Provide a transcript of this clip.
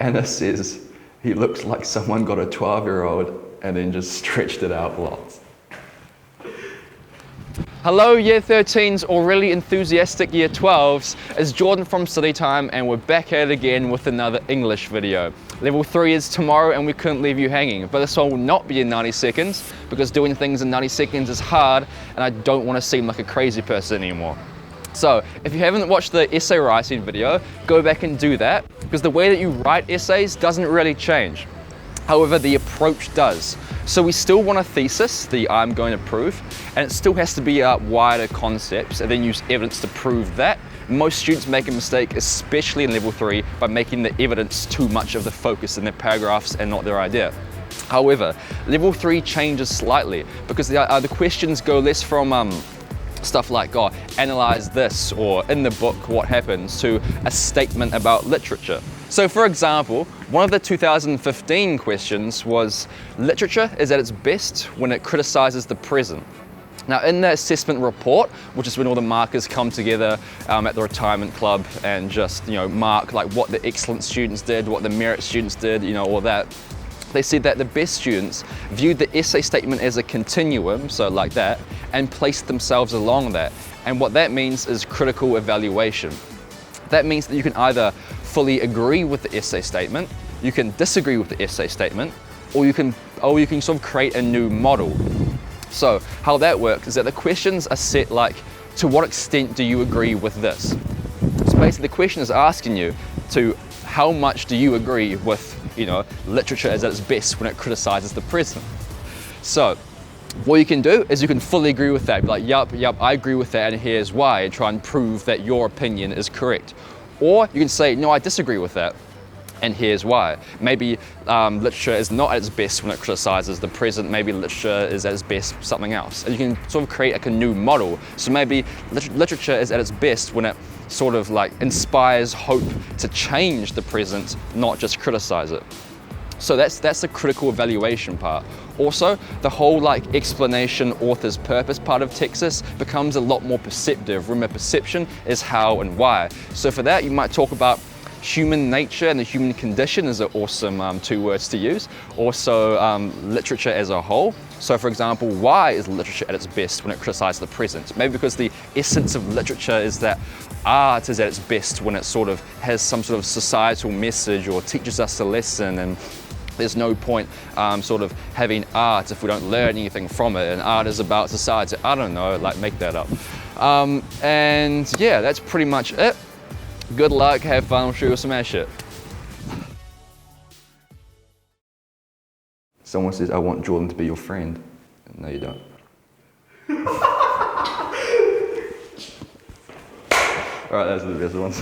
Anna says he looks like someone got a 12-year-old and then just stretched it out lots. Hello Year 13s or really enthusiastic Year 12s, it's Jordan from StudyTime and we're back at it again with another English video. Level 3 is tomorrow and we couldn't leave you hanging, but this one will not be in 90 seconds because doing things in 90 seconds is hard and I don't want to seem like a crazy person anymore. So if you haven't watched the essay writing video, go back and do that because the way that you write essays doesn't really change. However, the approach does. So we still want a thesis, the I'm going to prove, and it still has to be wider concepts and then use evidence to prove that. Most students make a mistake, especially in level 3, by making the evidence too much of the focus in their paragraphs and not their idea. However, level 3 changes slightly because the questions go less from stuff like, oh, analyze this, or in the book, what happens, to a statement about literature. So for example, one of the 2015 questions was, literature is at its best when it criticizes the present. Now in the assessment report, which is when all the markers come together at the retirement club and just, mark like what the excellent students did, what the merit students did, all that. They said that the best students viewed the essay statement as a continuum, so like that, and placed themselves along that. And what that means is critical evaluation. That means that you can either fully agree with the essay statement, you can disagree with the essay statement, or you can sort of create a new model. So how that works is that the questions are set like, to what extent do you agree with this? So basically the question is asking you to how much do you agree with, literature is at its best when it criticizes the present. So what you can do is you can fully agree with that, be like, yup, I agree with that and here's why, and try and prove that your opinion is correct. Or you can say, no, I disagree with that and here's why. Maybe literature is not at its best when it criticizes the present, maybe literature is at its best something else. And you can sort of create like a new model. So maybe literature is at its best when it sort of like inspires hope to change the present, not just criticize it. So that's the critical evaluation part. Also, the whole like explanation, author's purpose part of Texas becomes a lot more perceptive. Remember, perception is how and why. So for that, you might talk about human nature and the human condition is an awesome 2 words to use. Also, literature as a whole. So for example, why is literature at its best when it criticizes the present? Maybe because the essence of literature is that art is at its best when it sort of has some sort of societal message or teaches us a lesson, and there's no point sort of having art if we don't learn anything from it, and art is about society. I don't know, like make that up. And yeah, that's pretty much it. Good luck, have fun, I'm sure you'll smash it. Someone says, I want Jordan to be your friend. No, you don't. Alright, those are the best ones.